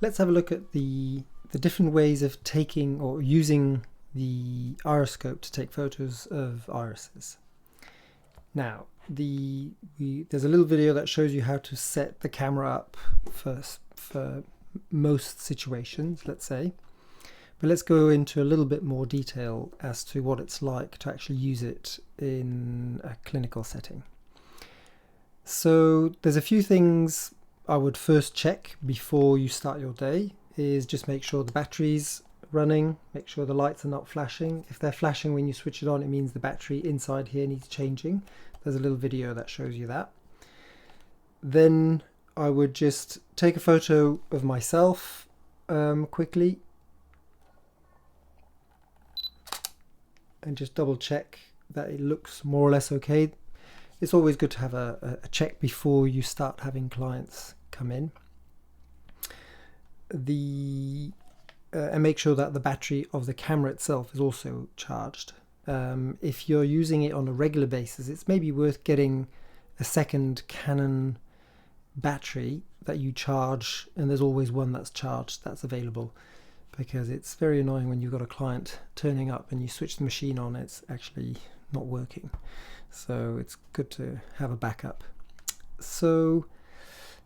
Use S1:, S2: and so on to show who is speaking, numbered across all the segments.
S1: let's have a look at the different ways of taking or using the iriscope to take photos of irises. Now, there's a little video that shows you how to set the camera up for most situations, let's say. But let's go into a little bit more detail as to what it's like to actually use it in a clinical setting. So there's a few things I would first check before you start your day. Is just make sure the battery's running, make sure the lights are not flashing. If they're flashing when you switch it on, it means the battery inside here needs changing. There's a little video that shows you that. Then I would just take a photo of myself quickly and just double check that it looks more or less okay. It's always good to have a check before you start having clients come in. And make sure that the battery of the camera itself is also charged. If you're using it on a regular basis, it's maybe worth getting a second Canon battery that you charge, and there's always one that's charged that's available, because it's very annoying when you've got a client turning up and you switch the machine on, it's actually not working. So it's good to have a backup. So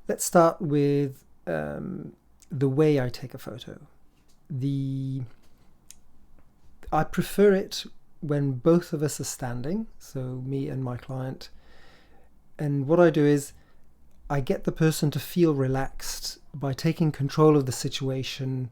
S1: let's start with the way I take a photo. I prefer it when both of us are standing, so me and my client. And what I do is I get the person to feel relaxed by taking control of the situation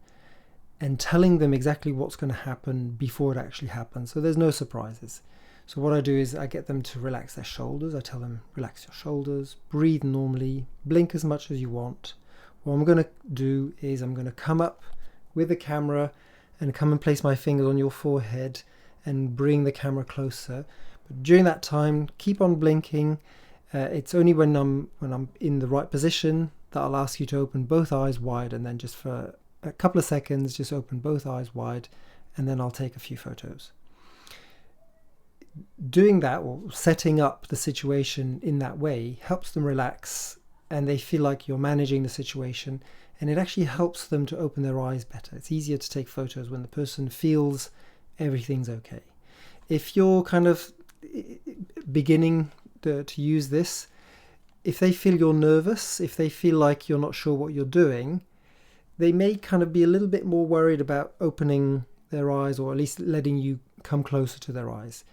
S1: and telling them exactly what's going to happen before it actually happens. So there's no surprises. So what I do is I get them to relax their shoulders. I tell them, relax your shoulders, breathe normally, blink as much as you want. What I'm going to do is I'm going to come up with the camera and come and place my fingers on your forehead and bring the camera closer. But during that time, keep on blinking. It's only when I'm in the right position that I'll ask you to open both eyes wide, and then just for a couple of seconds, just open both eyes wide, and then I'll take a few photos. Doing that, or setting up the situation in that way, helps them relax and they feel like you're managing the situation, and it actually helps them to open their eyes better. It's easier to take photos when the person feels everything's okay. If you're kind of beginning to use this, if they feel you're nervous, if they feel like you're not sure what you're doing, they may kind of be a little bit more worried about opening their eyes, or at least letting you come closer to their eyes.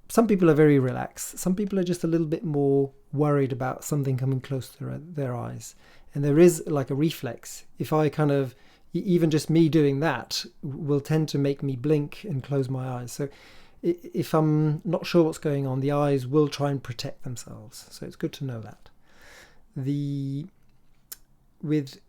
S1: Some people are very relaxed. Some people are just a little bit more worried about something coming close to their eyes. And there is like a reflex. If I kind of, even just me doing that will tend to make me blink and close my eyes. So if I'm not sure what's going on, the eyes will try and protect themselves. So it's good to know that. With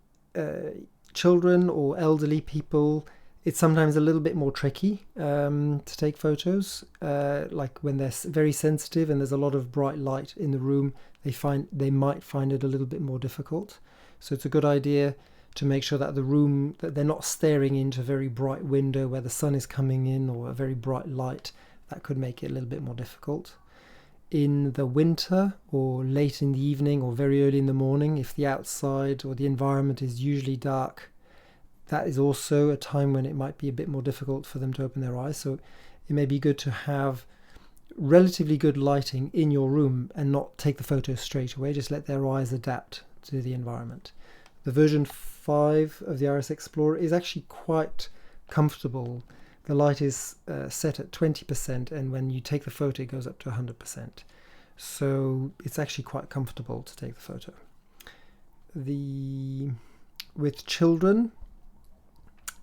S1: children or elderly people, it's sometimes a little bit more tricky to take photos, like when they're very sensitive and there's a lot of bright light in the room, they might find it a little bit more difficult. So it's a good idea to make sure that that they're not staring into a very bright window where the sun is coming in, or a very bright light. That could make it a little bit more difficult. In the winter, or late in the evening, or very early in the morning, if the outside or the environment is usually dark, that is also a time when it might be a bit more difficult for them to open their eyes. So it may be good to have relatively good lighting in your room and not take the photos straight away. Just let their eyes adapt to the environment. The version 5 of the Iris Explorer is actually quite comfortable. The light is set at 20%, and when you take the photo it goes up to 100%. So it's actually quite comfortable to take the photo. With children,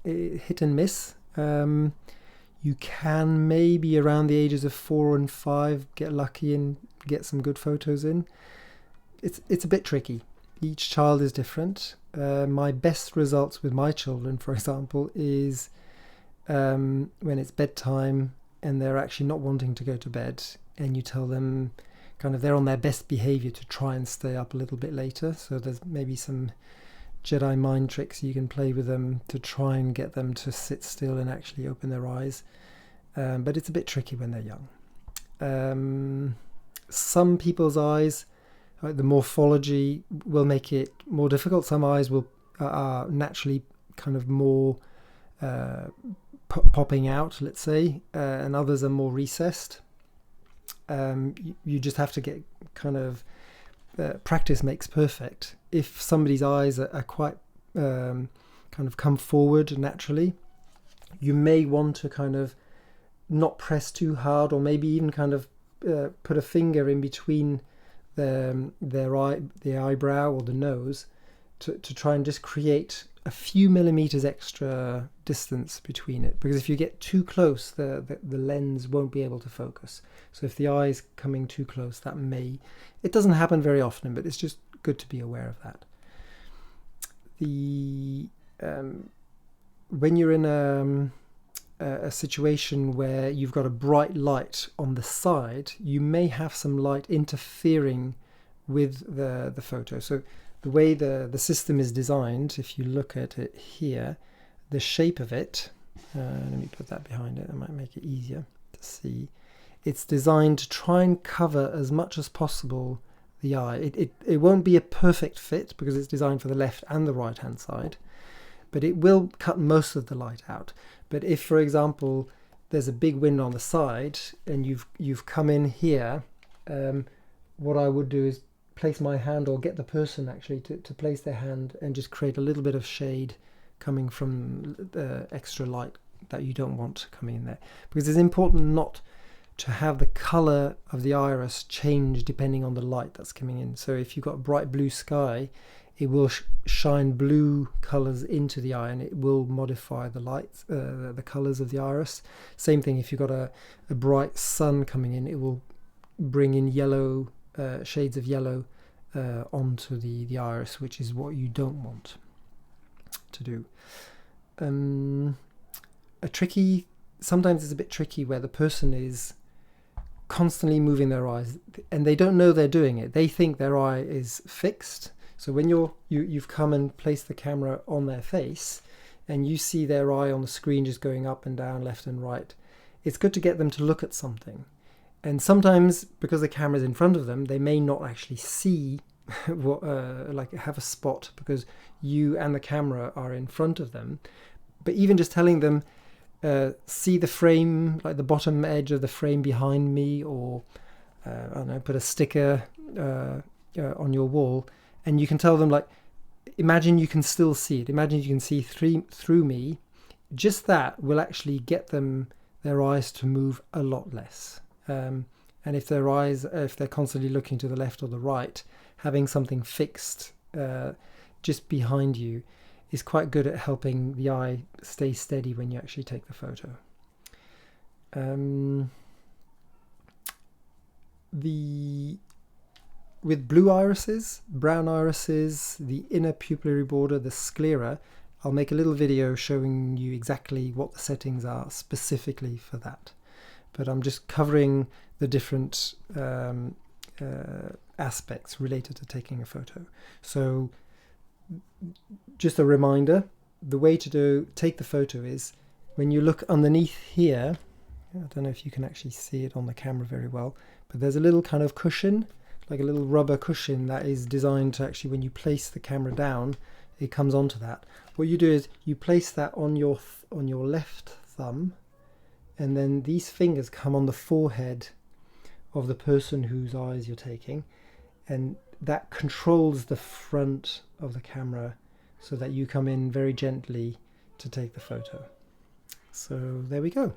S1: hit and miss. You can maybe around the ages of 4 and 5 get lucky and get some good photos in. It's a bit tricky. Each child is different. My best results with my children, for example, is when it's bedtime and they're actually not wanting to go to bed, and you tell them kind of they're on their best behavior to try and stay up a little bit later. So there's maybe some Jedi mind tricks you can play with them to try and get them to sit still and actually open their eyes. But it's a bit tricky when they're young. Some people's eyes, the morphology will make it more difficult. Some eyes will are naturally kind of more popping out, let's say, and others are more recessed. You just have to get kind of practice makes perfect. If somebody's eyes are quite kind of come forward naturally, you may want to kind of not press too hard, or maybe even kind of put a finger in between the eyebrow or the nose to try and just create a few millimeters extra distance between it, because if you get too close, the lens won't be able to focus. So if the eye is coming too close, that may, it doesn't happen very often, but it's just good to be aware of that. When you're in a situation where you've got a bright light on the side, you may have some light interfering with the photo. So the way the system is designed, if you look at it here, the shape of it, let me put that behind it, that might make it easier to see. It's designed to try and cover as much as possible the eye. It won't be a perfect fit because it's designed for the left and the right hand side, but it will cut most of the light out. But if, for example, there's a big window on the side and you've come in here, what I would do is place my hand, or get the person actually to place their hand and just create a little bit of shade coming from the extra light that you don't want coming in there, because it's important not to have the color of the iris change depending on the light that's coming in. So if you've got a bright blue sky, it will shine blue colors into the eye, and it will modify the lights, the colors of the iris. Same thing if you've got a bright sun coming in, it will bring in yellow, shades of yellow onto the iris, which is what you don't want to do. Sometimes it's a bit tricky where the person is constantly moving their eyes and they don't know they're doing it. They think their eye is fixed. So when you've come and placed the camera on their face and you see their eye on the screen just going up and down, left and right, it's good to get them to look at something. And sometimes, because the camera's in front of them, they may not actually see what, like have a spot, because you and the camera are in front of them. But even just telling them, see the frame, like the bottom edge of the frame behind me, or I don't know, put a sticker on your wall, and you can tell them, like, imagine you can still see it. Imagine you can see through me. Just that will actually get them, their eyes to move a lot less. And if they're constantly looking to the left or the right, having something fixed just behind you is quite good at helping the eye stay steady when you actually take the photo. With blue irises, brown irises, the inner pupillary border, the sclera, I'll make a little video showing you exactly what the settings are specifically for that. But I'm just covering the different aspects related to taking a photo. So just a reminder, the way to take the photo is when you look underneath here. I don't know if you can actually see it on the camera very well, but there's a little kind of cushion, like a little rubber cushion that is designed to actually, when you place the camera down, it comes onto that. What you do is you place that on your left thumb, and then these fingers come on the forehead of the person whose eyes you're taking, and that controls the front of the camera so that you come in very gently to take the photo. So there we go.